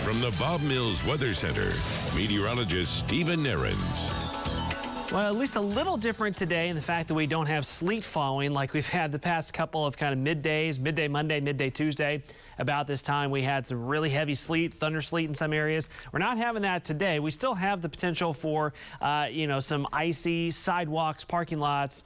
From the Bob Mills Weather Center, meteorologist Stephen Nehrenz. Well, at least a little different today in the fact that we don't have sleet falling like we've had the past couple of kind of middays, midday Monday, midday Tuesday. About this time, we had some really heavy sleet, thunder sleet in some areas. We're not having that today. We still have the potential for, some icy sidewalks, parking lots,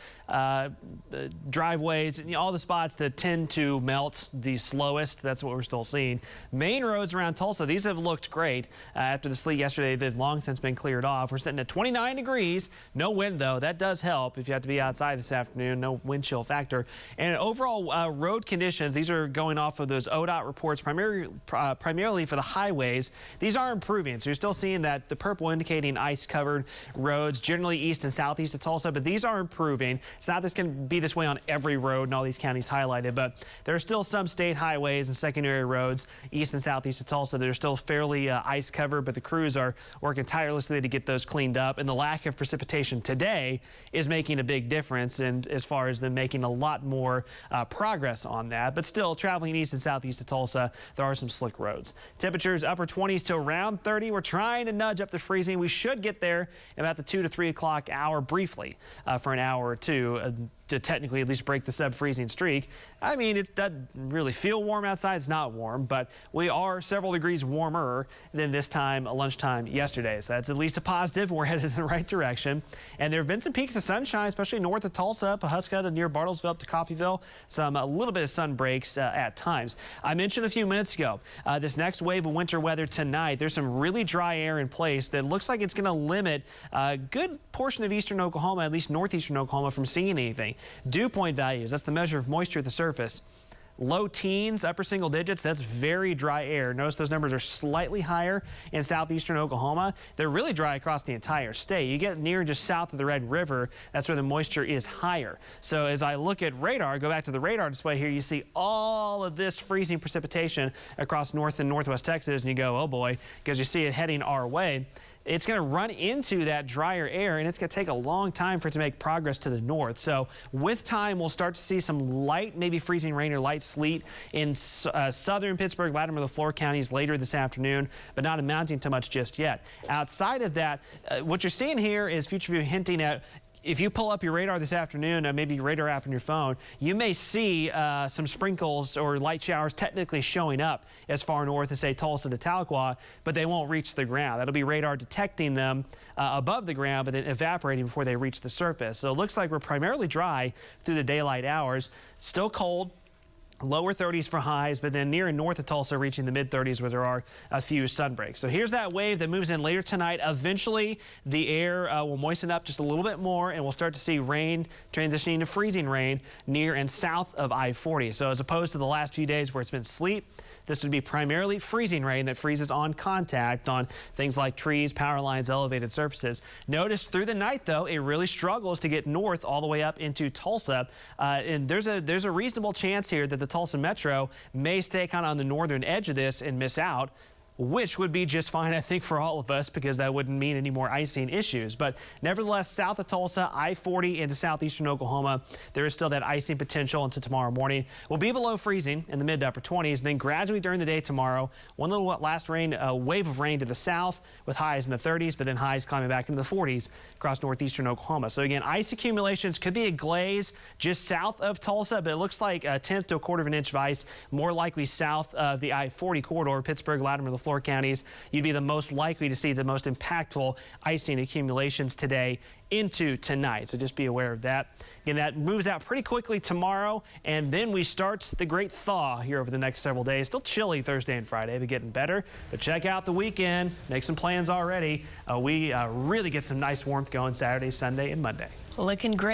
driveways, all the spots that tend to melt the slowest. That's what we're still seeing. Main roads around Tulsa, these have looked great. After the sleet yesterday, they've long since been cleared off. We're sitting at 29 degrees. No wind, though. That does help if you have to be outside this afternoon. No wind chill factor. And overall road conditions, these are going off of those ODOT reports primarily for the highways. These are improving. So you're still seeing that the purple indicating ice-covered roads, generally east and southeast of Tulsa, but these are improving. It's not this can be this way on every road in all these counties highlighted, but there are still some state highways and secondary roads east and southeast of Tulsa that are still fairly ice-covered, but the crews are working tirelessly to get those cleaned up. And the lack of precipitation today is making a big difference, and as far as them making a lot more progress on that. But still, traveling east and southeast of Tulsa, there are some slick roads. Temperatures upper 20s to around 30. We're trying to nudge up the freezing. We should get there about the 2 to 3 o'clock hour briefly for an hour or two. To technically at least break the sub-freezing streak. I mean, it doesn't really feel warm outside. It's not warm, but we are several degrees warmer than this time lunchtime yesterday. So that's at least a positive. We're headed in the right direction. And there have been some peaks of sunshine, especially north of Tulsa, Pawhuska to near Bartlesville to Coffeyville. A little bit of sun breaks at times. I mentioned a few minutes ago, this next wave of winter weather tonight, there's some really dry air in place that looks like it's going to limit a good portion of eastern Oklahoma, at least northeastern Oklahoma, from seeing anything. Dew point values, that's the measure of moisture at the surface. Low teens, upper single digits, that's very dry air. Notice those numbers are slightly higher in southeastern Oklahoma. They're really dry across the entire state. You get near just south of the Red River, that's where the moisture is higher. So as I look at radar, go back to the radar display here, you see all of this freezing precipitation across north and northwest Texas, and you go, oh boy, because you see it heading our way. It's going to run into that drier air, and it's going to take a long time for it to make progress to the north. So with time, we'll start to see some light, maybe freezing rain or light sleet in southern Pittsburgh, Latimer, LaFleur counties later this afternoon, but not amounting to much just yet. Outside of that, what you're seeing here is Future View hinting at, if you pull up your radar this afternoon, maybe your radar app on your phone, you may see some sprinkles or light showers technically showing up as far north as, say, Tulsa to Tahlequah, but they won't reach the ground. That'll be radar detecting them above the ground, but then evaporating before they reach the surface. So it looks like we're primarily dry through the daylight hours. Still cold. Lower 30s for highs, but then near and north of Tulsa reaching the mid-30s where there are a few sun breaks. So here's that wave that moves in later tonight. Eventually, the air will moisten up just a little bit more, and we'll start to see rain transitioning to freezing rain near and south of I-40. So as opposed to the last few days where it's been sleet, this would be primarily freezing rain that freezes on contact on things like trees, power lines, elevated surfaces. Notice through the night, though, it really struggles to get north all the way up into Tulsa. And there's a reasonable chance here that the Tulsa Metro may stay kind of on the northern edge of this and miss out, which would be just fine, I think, for all of us, because that wouldn't mean any more icing issues. But nevertheless, south of Tulsa, I-40 into southeastern Oklahoma, there is still that icing potential until tomorrow morning. We'll be below freezing in the mid to upper 20s, and then gradually during the day tomorrow, one little last wave of rain to the south with highs in the 30s, but then highs climbing back into the 40s across northeastern Oklahoma. So again, ice accumulations could be a glaze just south of Tulsa, but it looks like a tenth to a quarter of an inch of ice, more likely south of the I-40 corridor, Pittsburgh, Latimer, LaFleur counties. You'd be the most likely to see the most impactful icing accumulations today into tonight. So just be aware of that. Again, that moves out pretty quickly tomorrow, and then we start the great thaw here over the next several days. Still chilly Thursday and Friday, but getting better. But check out the weekend. Make some plans already. We really get some nice warmth going Saturday, Sunday, and Monday. Looking great.